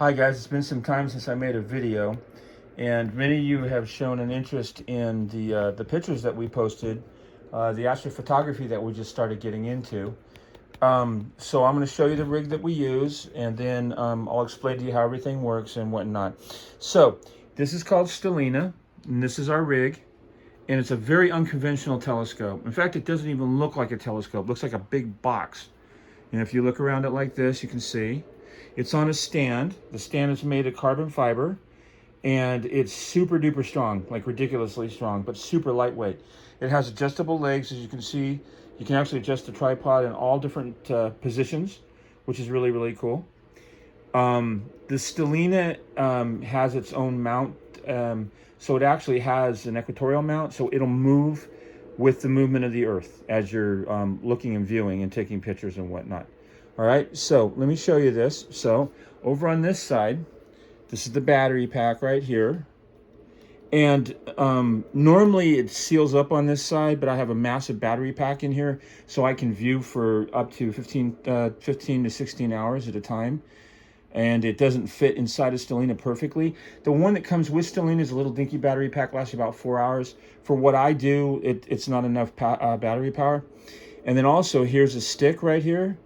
Hi guys, it's been some time since I made a video, and many of you have shown an interest in the pictures that we posted, the astrophotography that we just started getting into. So I'm going to show you the rig that we use, and then I'll explain to you how everything works and whatnot. So this is called Stellina, and this is our rig, and it's a very unconventional telescope. In fact, it doesn't even look like a telescope; it looks like a big box. And if you look around it like this, you can see it's on a stand. The stand is made of carbon fiber, and it's super duper strong, like ridiculously strong, but super lightweight. It has adjustable legs, as you can see. You can actually adjust the tripod in all different positions, which is really, really cool. The Stellina has its own mount, so it actually has an equatorial mount, so it'll move with the movement of the Earth as you're looking and viewing and taking pictures and whatnot. All right, so let me show you this. So over on this side, this is the battery pack right here. And normally it seals up on this side, but I have a massive battery pack in here, so I can view for up to 15 to 16 hours at a time. And it doesn't fit inside of Stellina perfectly. The one that comes with Stellina is a little dinky battery pack, lasts about 4 hours. For what I do, it's not enough battery power. And then also here's a stick right here.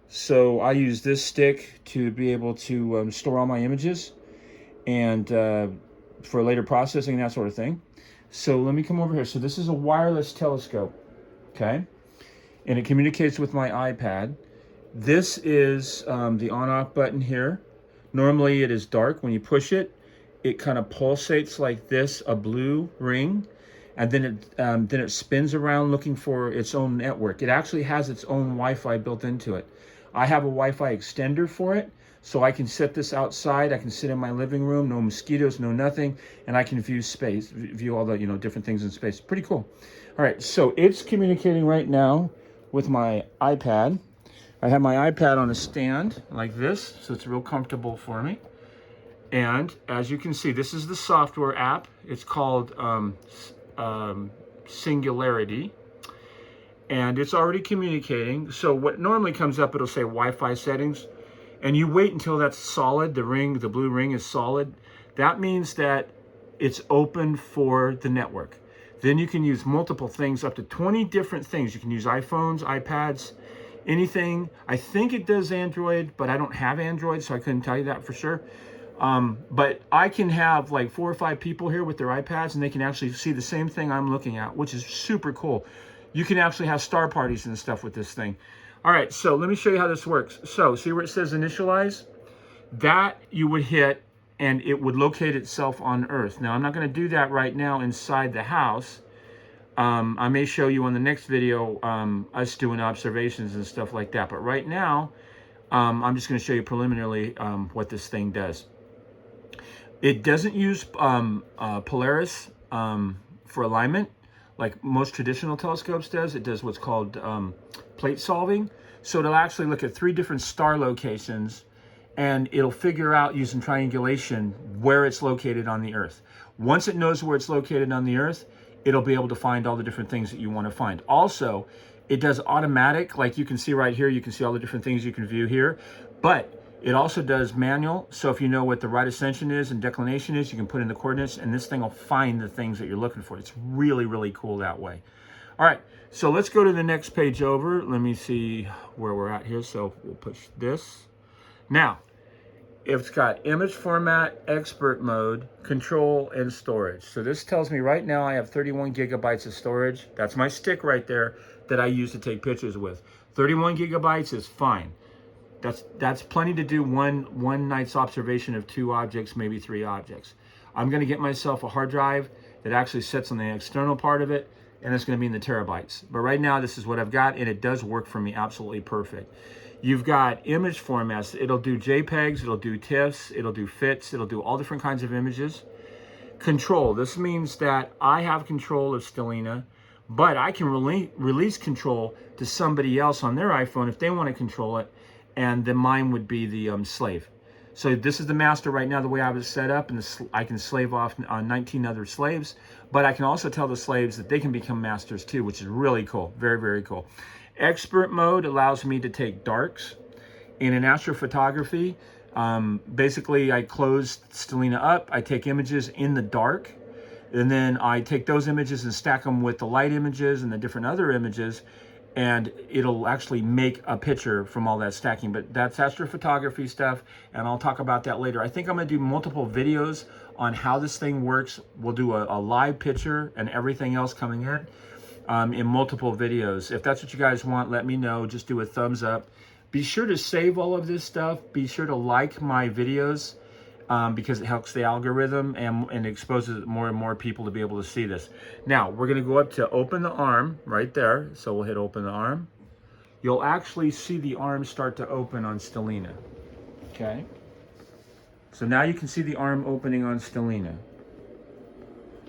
So I use this stick to be able to store all my images and for later processing and that sort of thing. So let me come over here. So this is a wireless telescope, okay? And it communicates with my iPad. This is the on-off button here. Normally it is dark. When you push it, it kind of pulsates like this, a blue ring, and then it spins around looking for its own network. It actually has its own Wi-Fi built into it. I have a Wi-Fi extender for it, so I can set this outside. I can sit in my living room, no mosquitoes, no nothing, and I can view space, view all the different things in space. Pretty cool. All right, so it's communicating right now with my iPad. I have my iPad on a stand like this, so it's real comfortable for me. And as you can see, this is the software app. It's called Singularity. And it's already communicating. So what normally comes up, it'll say Wi-Fi settings. And you wait until that's solid, the blue ring is solid. That means that it's open for the network. Then you can use multiple things, up to 20 different things. You can use iPhones, iPads, anything. I think it does Android, but I don't have Android, so I couldn't tell you that for sure. But I can have like 4 or 5 people here with their iPads, and they can actually see the same thing I'm looking at, which is super cool. You can actually have star parties and stuff with this thing. All right, so let me show you how this works. So see where it says initialize? That you would hit, and it would locate itself on Earth. Now, I'm not going to do that right now inside the house. I may show you on the next video us doing observations and stuff like that. But right now, I'm just going to show you preliminarily what this thing does. It doesn't use Polaris for alignment like most traditional telescopes does. It does what's called plate solving. So it'll actually look at 3 different star locations, and it'll figure out using triangulation where it's located on the Earth. Once it knows where it's located on the Earth, it'll be able to find all the different things that you want to find. Also, it does automatic, like you can see right here, you can see all the different things you can view here, but it also does manual. So if you know what the right ascension is and declination is, you can put in the coordinates, and this thing will find the things that you're looking for. It's really, really cool that way. All right, so let's go to the next page over. Let me see where we're at here. So we'll push this. Now, it's got image format, expert mode, control, and storage. So this tells me right now I have 31 gigabytes of storage. That's my stick right there that I use to take pictures with. 31 gigabytes is fine. That's plenty to do one night's observation of 2 objects, maybe 3 objects. I'm going to get myself a hard drive that actually sits on the external part of it, and it's going to be in the terabytes. But right now, this is what I've got, and it does work for me absolutely perfect. You've got image formats. It'll do JPEGs, it'll do TIFFs, it'll do FITs, it'll do all different kinds of images. Control. This means that I have control of Stellina, but I can release control to somebody else on their iPhone if they want to control it, and then mine would be the slave. So this is the master right now, the way I was set up, and I can slave off 19 other slaves, but I can also tell the slaves that they can become masters too, which is really cool. Very, very cool. Expert mode allows me to take darks. In an astrophotography, Basically, I close Stellina up. I take images in the dark, and then I take those images and stack them with the light images and the different other images, and it'll actually make a picture from all that stacking. But that's astrophotography stuff, and I'll talk about that later. I think I'm gonna do multiple videos on how this thing works. We'll do a live picture and everything else coming in multiple videos. If that's what you guys want, let me know. Just do a thumbs up. Be sure to save all of this stuff. Be sure to like my videos because it helps the algorithm and exposes more and more people to be able to see this. Now, we're going to go up to open the arm right there. So we'll hit open the arm. You'll actually see the arm start to open on Stellina. Okay. So now you can see the arm opening on Stellina.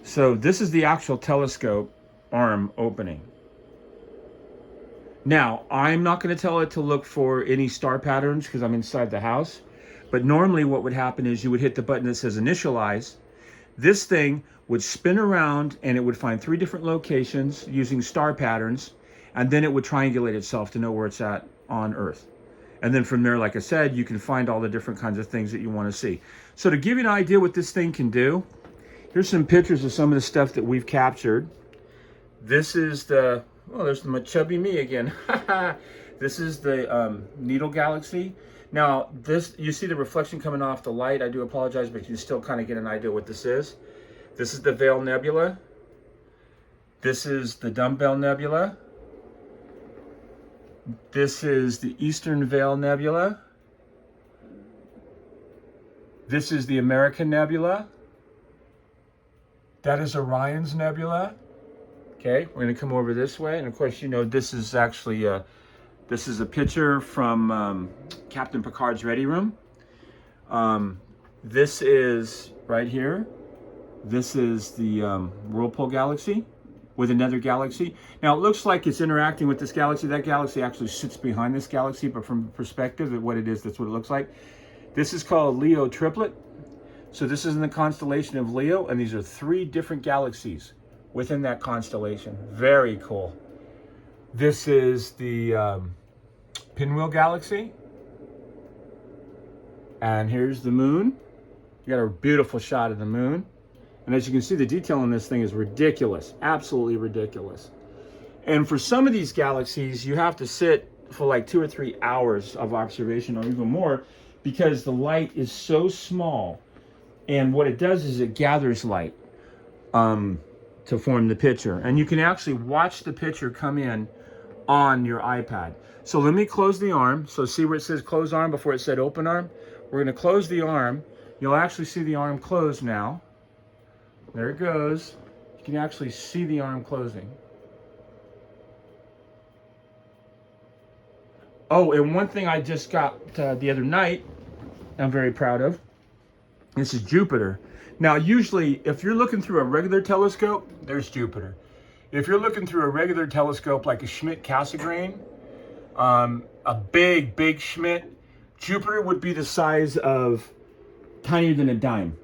So this is the actual telescope arm opening. Now, I'm not going to tell it to look for any star patterns because I'm inside the house. But normally what would happen is you would hit the button that says initialize. This thing would spin around and it would find 3 different locations using star patterns. And then it would triangulate itself to know where it's at on Earth. And then from there, like I said, you can find all the different kinds of things that you want to see. So to give you an idea what this thing can do, here's some pictures of some of the stuff that we've captured. This is the, oh, there's my chubby me again. This is the Needle Galaxy. Now, this, you see the reflection coming off the light. I do apologize, but you still kind of get an idea what this is. This is the Veil Nebula. This is the Dumbbell Nebula. This is the Eastern Veil Nebula. This is the American Nebula. That is Orion's Nebula. Okay, we're going to come over this way. And of course, you know, this is actually, this is a picture from Captain Picard's Ready Room. This is right here. This is the Whirlpool Galaxy with another galaxy. Now, it looks like it's interacting with this galaxy. That galaxy actually sits behind this galaxy, but from the perspective of what it is, that's what it looks like. This is called Leo Triplet. So this is in the constellation of Leo, and these are 3 different galaxies within that constellation. Very cool. This is the Pinwheel Galaxy. And here's the moon. You got a beautiful shot of the moon. And as you can see, the detail on this thing is ridiculous. Absolutely ridiculous. And for some of these galaxies, you have to sit for like 2 or 3 hours of observation or even more because the light is so small. And what it does is it gathers light to form the picture. And you can actually watch the picture come in on your iPad. So let me close the arm. So see where it says close arm before it said open arm? We're going to close the arm. You'll actually see the arm close now. There it goes. You can actually see the arm closing. Oh, and one thing I just got the other night, I'm very proud of. This is Jupiter. Now, usually, if you're looking through a regular telescope, there's Jupiter. If you're looking through a regular telescope like a Schmidt-Cassegrain, a big Schmidt, Jupiter would be the size of tinier than a dime.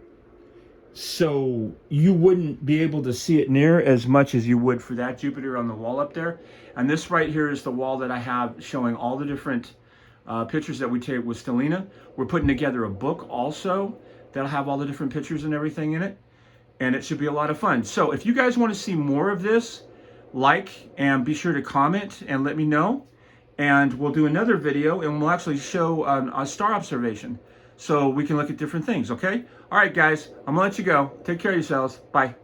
So you wouldn't be able to see it near as much as you would for that Jupiter on the wall up there. And this right here is the wall that I have showing all the different pictures that we take with Stellina. We're putting together a book also that'll have all the different pictures and everything in it. And it should be a lot of fun. So if you guys want to see more of this, like and be sure to comment and let me know. And we'll do another video and we'll actually show a star observation so we can look at different things, okay? All right, guys, I'm gonna let you go. Take care of yourselves. Bye.